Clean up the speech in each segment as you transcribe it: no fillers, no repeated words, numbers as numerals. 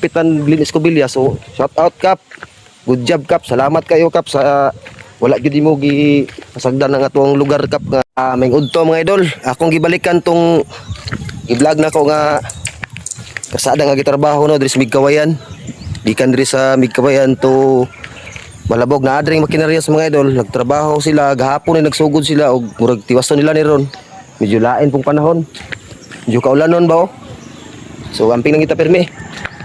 Kapitan Glenn Escobilla. So shout out Kap. Good job Kap. Salamat kayo Kap sa wala gyud mo gi pasagdan ng atong lugar Kap nga may udto mga idol. Akong gibalikan tong i-vlog na ko nga kasada nga gitrabaho no diri sa Migkawayan. Gikan diri sa Migkawayan to Malabog na adring makinarya sa mga idol. Nagtrabaho sila gahapon ay nagsugod sila og murag tiwason nila ni ron. Medyo lain pong panahon. Medyo kaulanon ba oh. So amping nang kita permi.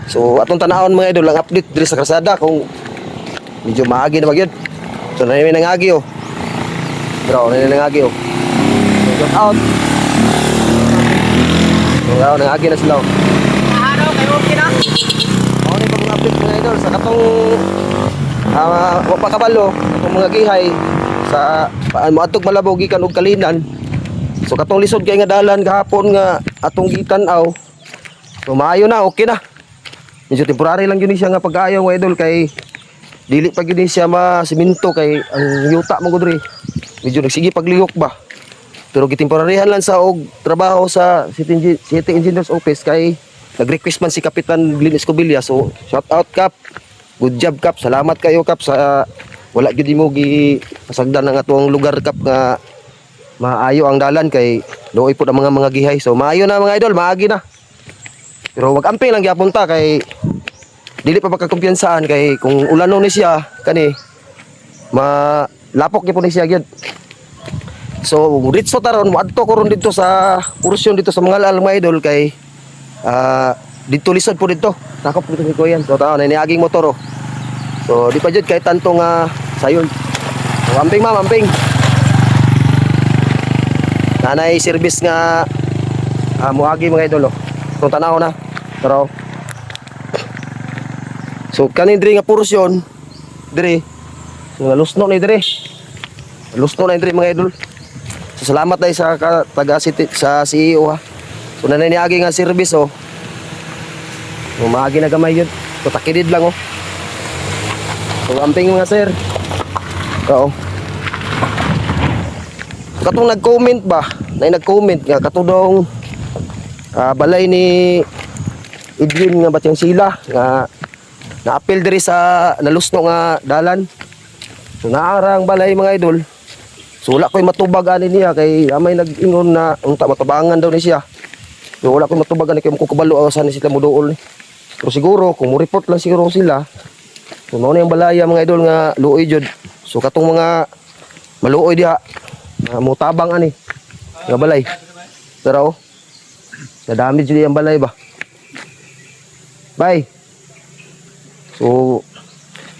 So atong tanahon mga idol ang update diri sa kalsada kung medyo maagi na magyud. So na may nangagi oh. Bro, na nangagi oh. So, out. So nangagi na sila oh. Araw kay okay na. Ano ni pag update mga idol sa katong wa pa kabalo atong mga gihay sa moadtog Malabog gikan og Kalinan. So katong lisod kay nga dalan gahapon nga atong gitan-aw. So maayo na, okay na. Medyo temporary lang yun siya nga pag-ayaw mga idol kay dili pa yun siya ma-siminto kay ang yuta mo gudri. Medyo nagsige paglihok ba. Pero gitemporaryhan lang sa og trabaho sa City Engineers Office kay nag-request man si Kapitan Glenn Escobilla. So shout out Kap. Good job Kap. Salamat kayo Kap sa wala gyud mo gi pasagdan ng atong lugar Kap nga maayo ang dalan kay luoy po ang mga gihay. So maayo na mga idol, maagi na. Pero wag amping lang gyapon ta kay dili pa pagkakumpiyansaan kay kung ulanon ni siya kani malapok gyapon ni siya gyud. So ritso taron moadto ko ron dito sa porsyon dito sa mga alal mga idol kay dito lisod po dito. Takop dito ni Kuya. So taon ni aging motor oh. So di pa jud kay tantong sayon. So amping ma'am, amping. Nanay service nga muagi mga idol oh. Kung tanaw na. Pero so kanin diri nga porsyon diri nga lusno ni diri. Lusno na diri mga idol. So salamat dai sa taga city sa CEO ha. So nanay niagi nga service oh. Umagi na gamay yun. So takidid lang oh. So amping mga sir. Oo. Katong nag-comment ba? Nag-comment nga katudong balay ni Edwin nga Batyang Sila nga na-appeal diri sa nalusno nga dalan. So naarang balay mga idol. So wala ko'y matubag ani niya kay amay nag-ingon na unta matabangan daw ni siya. So wala ko'y matubag ani kay mo kabalo asan ni sila moduol ni. Pero siguro kung mo report lang siguro sila. So mao na yung balaya mga idol nga luoy jud. So katong mga maluoy diha mo tabang ani nga balay. Pero na-damage jud ang balay ba. Bye. So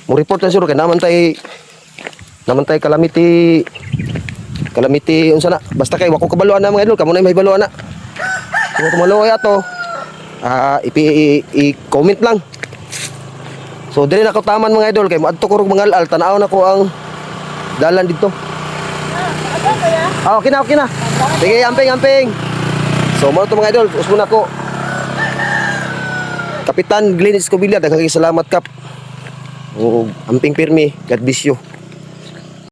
mo report lang siguro kay naman tay calamity unsa na basta kay wako kabaloan na mga idol kamo na may baloan na. Kung tumaloy ato i-comment lang. So dili na ko taman mga idol kay moadto ko rog mangal-al tan-aw na ko ang dalan dito. Okay na, okay na. Sige, amping. So mo to mga idol, usbo na ko. Kapitan Glenn Escobilla, daghang salamat Kap. Amping pirmi, God bless you.